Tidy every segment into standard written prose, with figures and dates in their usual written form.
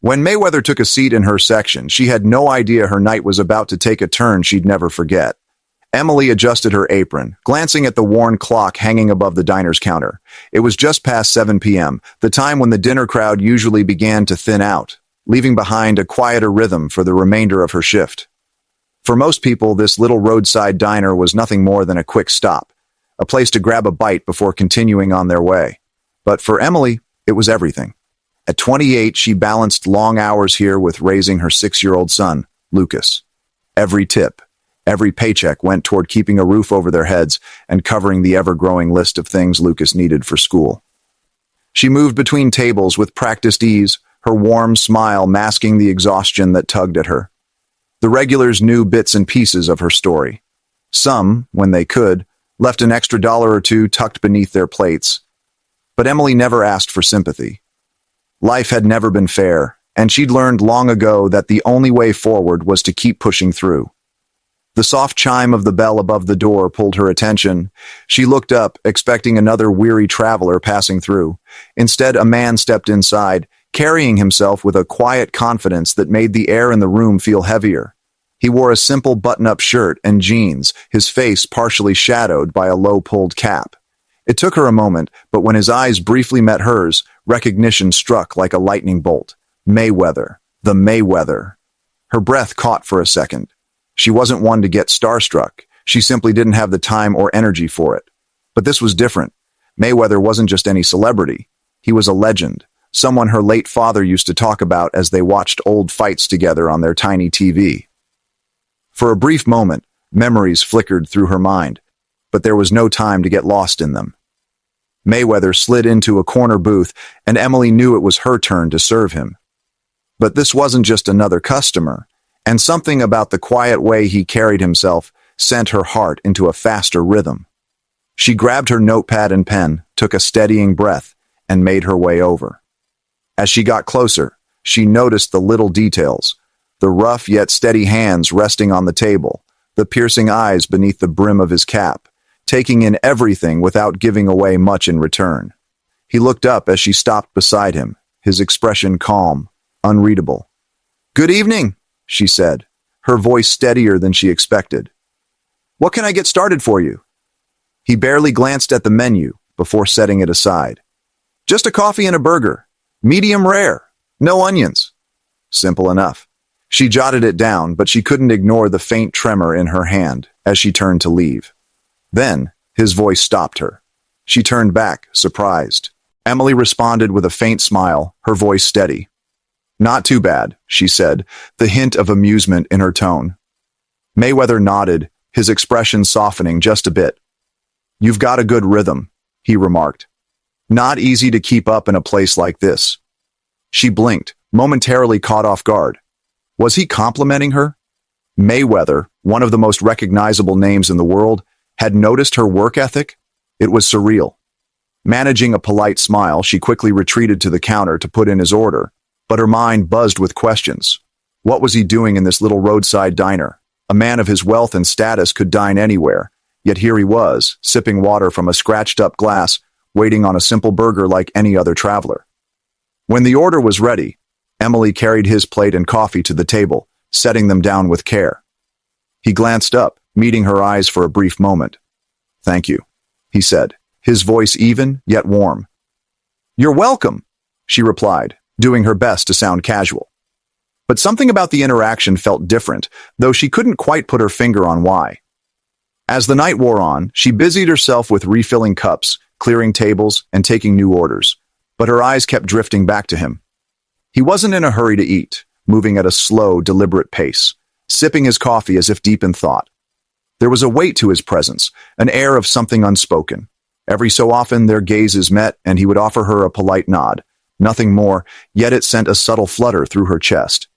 When Mayweather took a seat in her section, she had no idea her night was about to take a turn she'd never forget. Emily adjusted her apron, glancing at the worn clock hanging above the diner's counter. It was just past 7 p.m., the time when the dinner crowd usually began to thin out, leaving behind a quieter rhythm for the remainder of her shift. For most people, this little roadside diner was nothing more than a quick stop, a place to grab a bite before continuing on their way. But for Emily, it was everything. At 28, she balanced long hours here with raising her 6-year-old son, Lucas. Every tip, every paycheck went toward keeping a roof over their heads and covering the ever-growing list of things Lucas needed for school. She moved between tables with practiced ease, her warm smile masking the exhaustion that tugged at her. The regulars knew bits and pieces of her story. Some, when they could, left an extra dollar or two tucked beneath their plates. But Emily never asked for sympathy. Life had never been fair, and she'd learned long ago that the only way forward was to keep pushing through. The soft chime of the bell above the door pulled her attention. She looked up, expecting another weary traveler passing through. Instead, a man stepped inside, carrying himself with a quiet confidence that made the air in the room feel heavier. He wore a simple button-up shirt and jeans, his face partially shadowed by a low-pulled cap. It took her a moment, but when his eyes briefly met hers, recognition struck like a lightning bolt. Mayweather. The Mayweather. Her breath caught for a second. She wasn't one to get starstruck. She simply didn't have the time or energy for it. But this was different. Mayweather wasn't just any celebrity. He was a legend, someone her late father used to talk about as they watched old fights together on their tiny TV. For a brief moment, memories flickered through her mind, but there was no time to get lost in them. Mayweather slid into a corner booth, and Emily knew it was her turn to serve him. But this wasn't just another customer, and something about the quiet way he carried himself sent her heart into a faster rhythm. She grabbed her notepad and pen, took a steadying breath, and made her way over. As she got closer, she noticed the little details, the rough yet steady hands resting on the table, the piercing eyes beneath the brim of his cap, taking in everything without giving away much in return. He looked up as she stopped beside him, his expression calm, unreadable. "Good evening," she said, her voice steadier than she expected. "What can I get started for you?" He barely glanced at the menu before setting it aside. "Just a coffee and a burger. Medium rare. No onions." Simple enough. She jotted it down, but she couldn't ignore the faint tremor in her hand as she turned to leave. Then, his voice stopped her. She turned back, surprised. Emily responded with a faint smile, her voice steady. "Not too bad," she said, the hint of amusement in her tone. Mayweather nodded, his expression softening just a bit. "You've got a good rhythm," he remarked. "Not easy to keep up in a place like this." She blinked, momentarily caught off guard. Was he complimenting her? Mayweather, one of the most recognizable names in the world, had noticed her work ethic? It was surreal. Managing a polite smile, she quickly retreated to the counter to put in his order, but her mind buzzed with questions. What was he doing in this little roadside diner? A man of his wealth and status could dine anywhere, yet here he was, sipping water from a scratched-up glass, waiting on a simple burger like any other traveler. When the order was ready, Emily carried his plate and coffee to the table, setting them down with care. He glanced up, meeting her eyes for a brief moment. "Thank you," he said, his voice even, yet warm. "You're welcome," she replied, doing her best to sound casual. But something about the interaction felt different, though she couldn't quite put her finger on why. As the night wore on, she busied herself with refilling cups, clearing tables, and taking new orders, but her eyes kept drifting back to him. He wasn't in a hurry to eat, moving at a slow, deliberate pace, sipping his coffee as if deep in thought. There was a weight to his presence, an air of something unspoken. Every so often their gazes met, and he would offer her a polite nod. Nothing more, yet it sent a subtle flutter through her chest.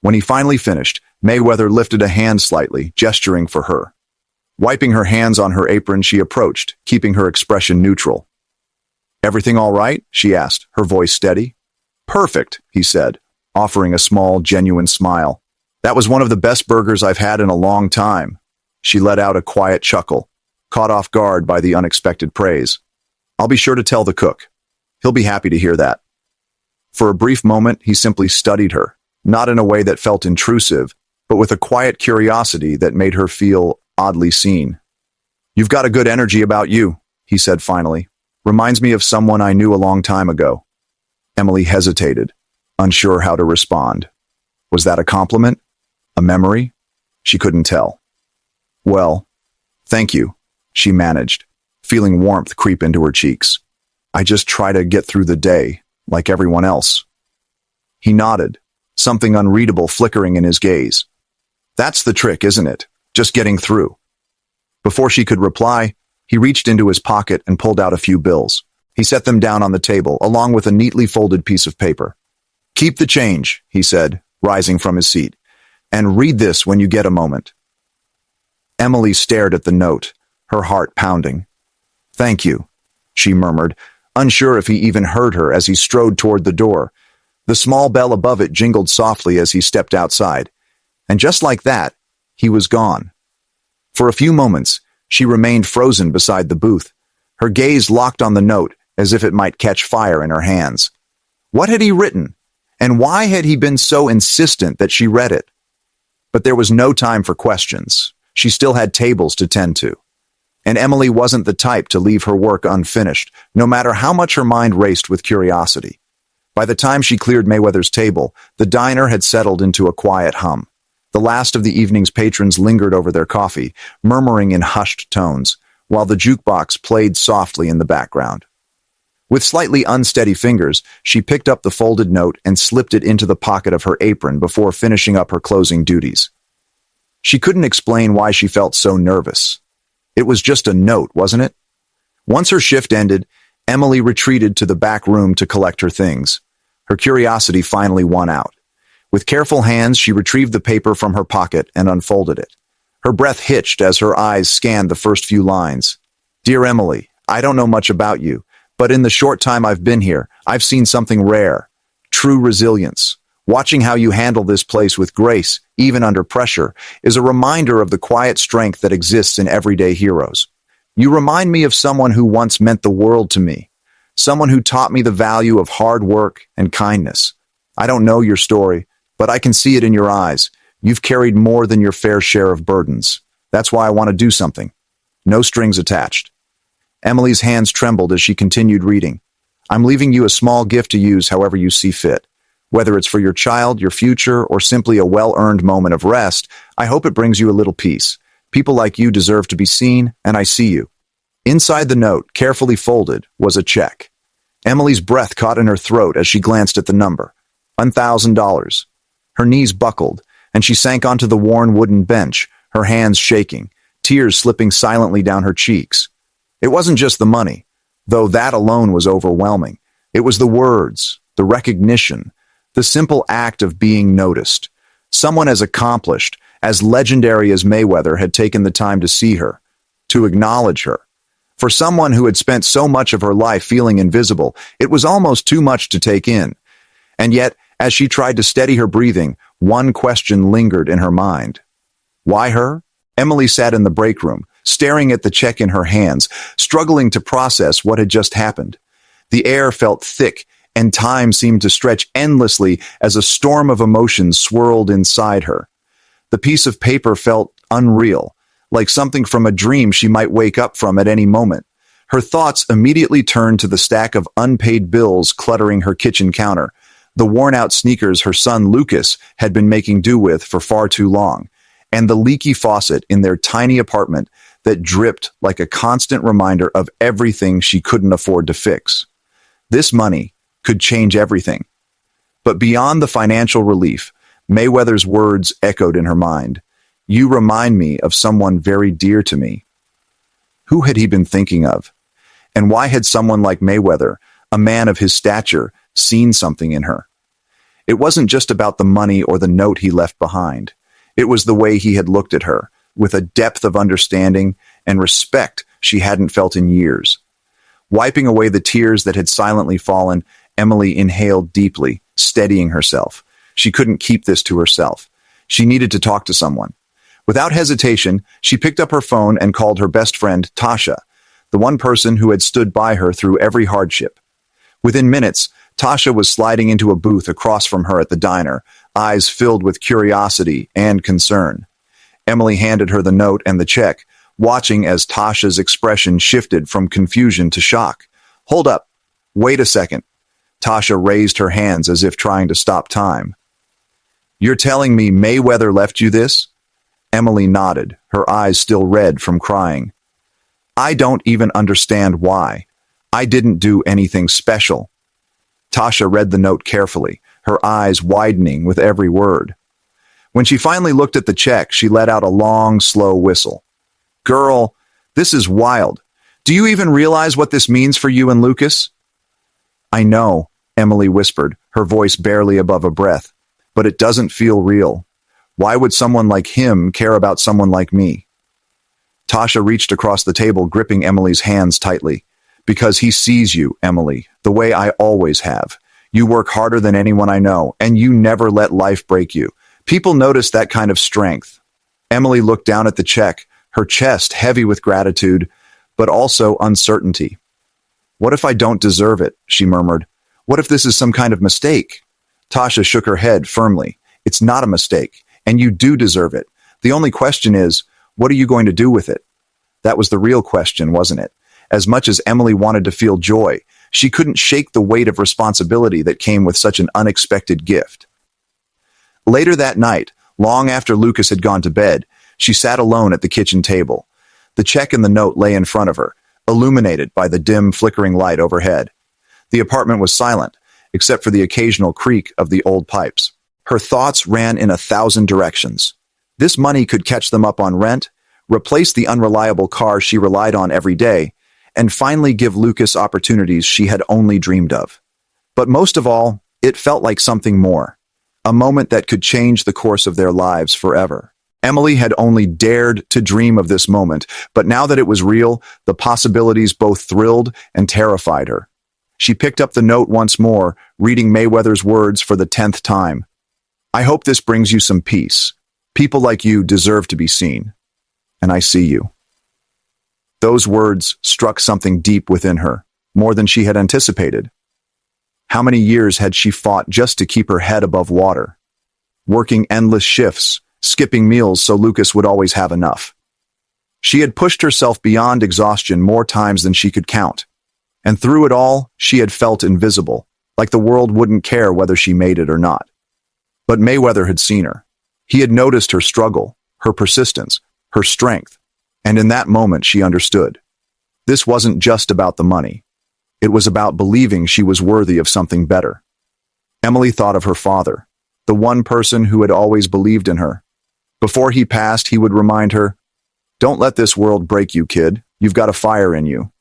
When he finally finished, Mayweather lifted a hand slightly, gesturing for her. Wiping her hands on her apron, she approached, keeping her expression neutral. "Everything all right?" she asked, her voice steady. "Perfect," he said, offering a small, genuine smile. "That was one of the best burgers I've had in a long time." She let out a quiet chuckle, caught off guard by the unexpected praise. "I'll be sure to tell the cook. He'll be happy to hear that." For a brief moment, he simply studied her, not in a way that felt intrusive, but with a quiet curiosity that made her feel oddly seen. "You've got a good energy about you," he said finally. "Reminds me of someone I knew a long time ago." Emily hesitated, unsure how to respond. Was that a compliment? A memory? She couldn't tell. "Well, thank you," she managed, feeling warmth creep into her cheeks. "I just try to get through the day, like everyone else." He nodded, something unreadable flickering in his gaze. "That's the trick, isn't it? Just getting through." Before she could reply, he reached into his pocket and pulled out a few bills. He set them down on the table, along with a neatly folded piece of paper. "Keep the change," he said, rising from his seat, "and read this when you get a moment." Emily stared at the note, her heart pounding. "Thank you," she murmured, unsure if he even heard her as he strode toward the door. The small bell above it jingled softly as he stepped outside. And just like that, he was gone. For a few moments, she remained frozen beside the booth, her gaze locked on the note as if it might catch fire in her hands. What had he written? And why had he been so insistent that she read it? But there was no time for questions. She still had tables to tend to. And Emily wasn't the type to leave her work unfinished, no matter how much her mind raced with curiosity. By the time she cleared Mayweather's table, the diner had settled into a quiet hum. The last of the evening's patrons lingered over their coffee, murmuring in hushed tones, while the jukebox played softly in the background. With slightly unsteady fingers, she picked up the folded note and slipped it into the pocket of her apron before finishing up her closing duties. She couldn't explain why she felt so nervous. It was just a note, wasn't it? Once her shift ended, Emily retreated to the back room to collect her things. Her curiosity finally won out. With careful hands, she retrieved the paper from her pocket and unfolded it. Her breath hitched as her eyes scanned the first few lines. "Dear Emily, I don't know much about you, but in the short time I've been here, I've seen something rare. True resilience. Watching how you handle this place with grace, even under pressure, is a reminder of the quiet strength that exists in everyday heroes. You remind me of someone who once meant the world to me, someone who taught me the value of hard work and kindness. I don't know your story, but I can see it in your eyes. You've carried more than your fair share of burdens. That's why I want to do something. No strings attached." Emily's hands trembled as she continued reading. "I'm leaving you a small gift to use however you see fit. Whether it's for your child, your future, or simply a well-earned moment of rest, I hope it brings you a little peace. People like you deserve to be seen, and I see you." Inside the note, carefully folded, was a check. Emily's breath caught in her throat as she glanced at the number. $1,000. Her knees buckled, and she sank onto the worn wooden bench, her hands shaking, tears slipping silently down her cheeks. It wasn't just the money, though that alone was overwhelming. It was the words, the recognition, the simple act of being noticed. Someone as accomplished, as legendary as Mayweather had taken the time to see her, to acknowledge her. For someone who had spent so much of her life feeling invisible, it was almost too much to take in. And yet, as she tried to steady her breathing, one question lingered in her mind. Why her? Emily sat in the break room, staring at the check in her hands, struggling to process what had just happened. The air felt thick, and time seemed to stretch endlessly as a storm of emotions swirled inside her. The piece of paper felt unreal, like something from a dream she might wake up from at any moment. Her thoughts immediately turned to the stack of unpaid bills cluttering her kitchen counter, the worn-out sneakers her son Lucas had been making do with for far too long, and the leaky faucet in their tiny apartment that dripped like a constant reminder of everything she couldn't afford to fix. This money could change everything. But beyond the financial relief, Mayweather's words echoed in her mind. "You remind me of someone very dear to me." Who had he been thinking of? And why had someone like Mayweather, a man of his stature, seen something in her? It wasn't just about the money or the note he left behind. It was the way he had looked at her, with a depth of understanding and respect she hadn't felt in years. Wiping away the tears that had silently fallen, Emily inhaled deeply, steadying herself. She couldn't keep this to herself. She needed to talk to someone. Without hesitation, she picked up her phone and called her best friend, Tasha, the one person who had stood by her through every hardship. Within minutes, Tasha was sliding into a booth across from her at the diner, eyes filled with curiosity and concern. Emily handed her the note and the check, watching as Tasha's expression shifted from confusion to shock. "Hold up. Wait a second." Tasha raised her hands as if trying to stop time. "You're telling me Mayweather left you this?" Emily nodded, her eyes still red from crying. "I don't even understand why. I didn't do anything special." Tasha read the note carefully, her eyes widening with every word. When she finally looked at the check, she let out a long, slow whistle. "Girl, this is wild. Do you even realize what this means for you and Lucas?" "I know," Emily whispered, her voice barely above a breath, "but it doesn't feel real. Why would someone like him care about someone like me?" Tasha reached across the table, gripping Emily's hands tightly. "Because he sees you, Emily, the way I always have. You work harder than anyone I know, and you never let life break you. People notice that kind of strength." Emily looked down at the check, her chest heavy with gratitude, but also uncertainty. "What if I don't deserve it?" she murmured. "What if this is some kind of mistake?" Tasha shook her head firmly. "It's not a mistake, and you do deserve it. The only question is, what are you going to do with it?" That was the real question, wasn't it? As much as Emily wanted to feel joy, she couldn't shake the weight of responsibility that came with such an unexpected gift. Later that night, long after Lucas had gone to bed, she sat alone at the kitchen table. The check and the note lay in front of her, illuminated by the dim, flickering light overhead. The apartment was silent, except for the occasional creak of the old pipes. Her thoughts ran in 1,000 directions. This money could catch them up on rent, replace the unreliable car she relied on every day, and finally give Lucas opportunities she had only dreamed of. But most of all, it felt like something more. A moment that could change the course of their lives forever. Emily had only dared to dream of this moment, but now that it was real, the possibilities both thrilled and terrified her. She picked up the note once more, reading Mayweather's words for the 10th time. "I hope this brings you some peace. People like you deserve to be seen. And I see you." Those words struck something deep within her, more than she had anticipated. How many years had she fought just to keep her head above water? Working endless shifts, skipping meals so Lucas would always have enough. She had pushed herself beyond exhaustion more times than she could count. And through it all, she had felt invisible, like the world wouldn't care whether she made it or not. But Mayweather had seen her. He had noticed her struggle, her persistence, her strength, and in that moment she understood. This wasn't just about the money. It was about believing she was worthy of something better. Emily thought of her father, the one person who had always believed in her. Before he passed, he would remind her, "Don't let this world break you, kid. You've got a fire in you."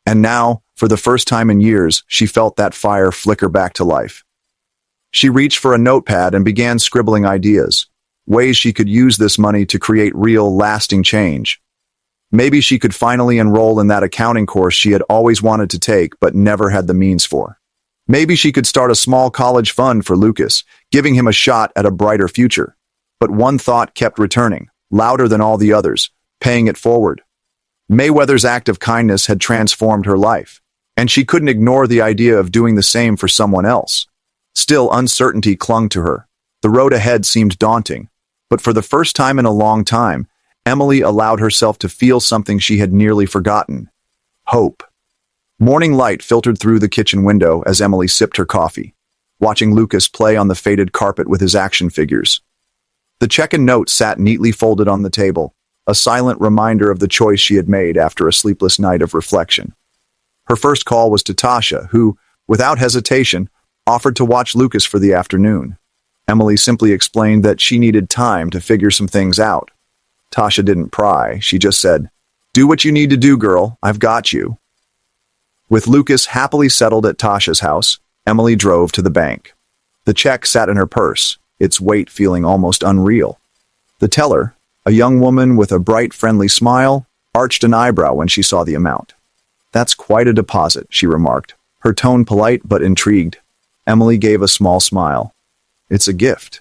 And now, for the first time in years, she felt that fire flicker back to life. She reached for a notepad and began scribbling ideas, ways she could use this money to create real, lasting change. Maybe she could finally enroll in that accounting course she had always wanted to take but never had the means for. Maybe she could start a small college fund for Lucas, giving him a shot at a brighter future. But one thought kept returning, louder than all the others, paying it forward. Mayweather's act of kindness had transformed her life, and she couldn't ignore the idea of doing the same for someone else. Still, uncertainty clung to her. The road ahead seemed daunting, but for the first time in a long time, Emily allowed herself to feel something she had nearly forgotten: hope. Morning light filtered through the kitchen window as Emily sipped her coffee, watching Lucas play on the faded carpet with his action figures. The check and note sat neatly folded on the table, a silent reminder of the choice she had made after a sleepless night of reflection. Her first call was to Tasha, who, without hesitation, offered to watch Lucas for the afternoon. Emily simply explained that she needed time to figure some things out. Tasha didn't pry. She just said, "Do what you need to do, girl. I've got you." With Lucas happily settled at Tasha's house, Emily drove to the bank. The check sat in her purse, its weight feeling almost unreal. The teller, a young woman with a bright, friendly smile, arched an eyebrow when she saw the amount. "That's quite a deposit," she remarked, her tone polite but intrigued. Emily gave a small smile. "It's a gift."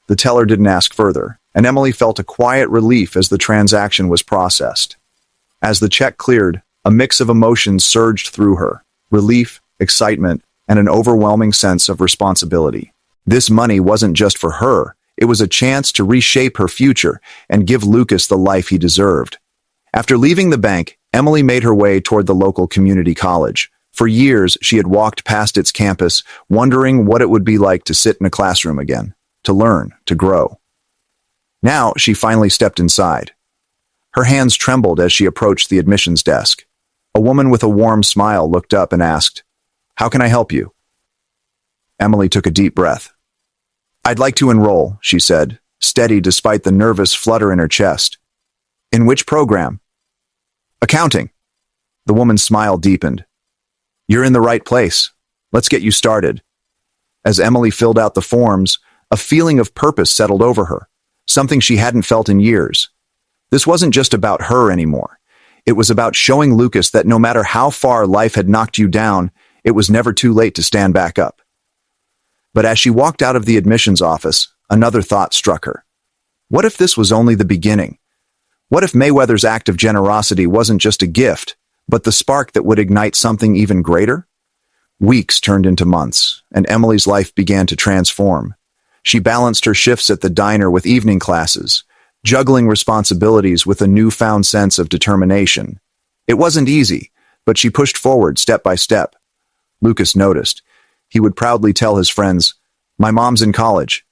The teller didn't ask further, and Emily felt a quiet relief as the transaction was processed. As the check cleared, a mix of emotions surged through her: relief, excitement, and an overwhelming sense of responsibility. This money wasn't just for her, it was a chance to reshape her future and give Lucas the life he deserved. After leaving the bank, Emily made her way toward the local community college. For years, she had walked past its campus, wondering what it would be like to sit in a classroom again, to learn, to grow. Now, she finally stepped inside. Her hands trembled as she approached the admissions desk. A woman with a warm smile looked up and asked, "How can I help you?" Emily took a deep breath. "I'd like to enroll," she said, steady despite the nervous flutter in her chest. "In which program?" "Accounting." The woman's smile deepened. "You're in the right place. Let's get you started." As Emily filled out the forms, a feeling of purpose settled over her, something she hadn't felt in years. This wasn't just about her anymore. It was about showing Lucas that no matter how far life had knocked you down, it was never too late to stand back up. But as she walked out of the admissions office, another thought struck her. What if this was only the beginning? What if Mayweather's act of generosity wasn't just a gift, but the spark that would ignite something even greater? Weeks turned into months, and Emily's life began to transform. She balanced her shifts at the diner with evening classes, juggling responsibilities with a newfound sense of determination. It wasn't easy, but she pushed forward step by step. Lucas noticed. He would proudly tell his friends, "My mom's in college."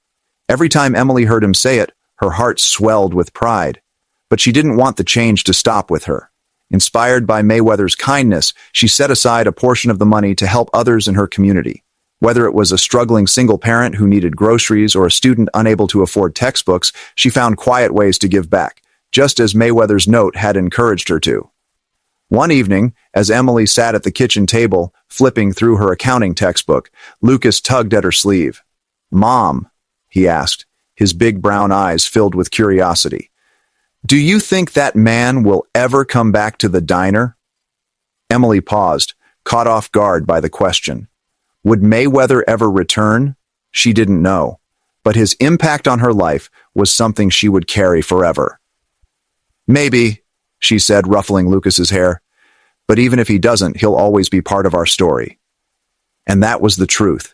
Every time Emily heard him say it, her heart swelled with pride. But she didn't want the change to stop with her. Inspired by Mayweather's kindness, she set aside a portion of the money to help others in her community. Whether it was a struggling single parent who needed groceries or a student unable to afford textbooks, she found quiet ways to give back, just as Mayweather's note had encouraged her to. One evening, as Emily sat at the kitchen table, flipping through her accounting textbook, Lucas tugged at her sleeve. "Mom," he asked, his big brown eyes filled with curiosity, "do you think that man will ever come back to the diner?" Emily paused, caught off guard by the question. Would Mayweather ever return? She didn't know, but his impact on her life was something she would carry forever. "Maybe," she said, ruffling Lucas's hair, "but even if he doesn't, he'll always be part of our story." And that was the truth.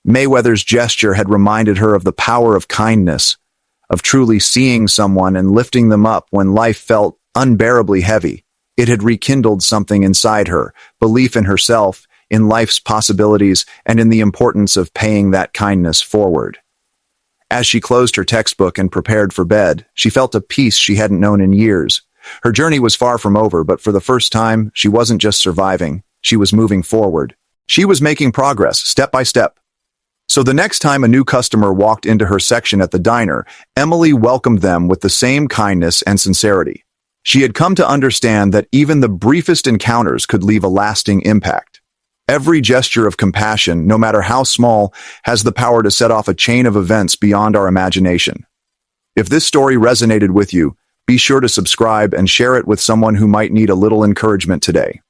Mayweather's gesture had reminded her of the power of kindness, of truly seeing someone and lifting them up when life felt unbearably heavy. It had rekindled something inside her, belief in herself, in life's possibilities, and in the importance of paying that kindness forward. As she closed her textbook and prepared for bed, she felt a peace she hadn't known in years. Her journey was far from over, but for the first time, she wasn't just surviving, she was moving forward. She was making progress, step by step. So the next time a new customer walked into her section at the diner, Emily welcomed them with the same kindness and sincerity. She had come to understand that even the briefest encounters could leave a lasting impact. Every gesture of compassion, no matter how small, has the power to set off a chain of events beyond our imagination. If this story resonated with you, be sure to subscribe and share it with someone who might need a little encouragement today.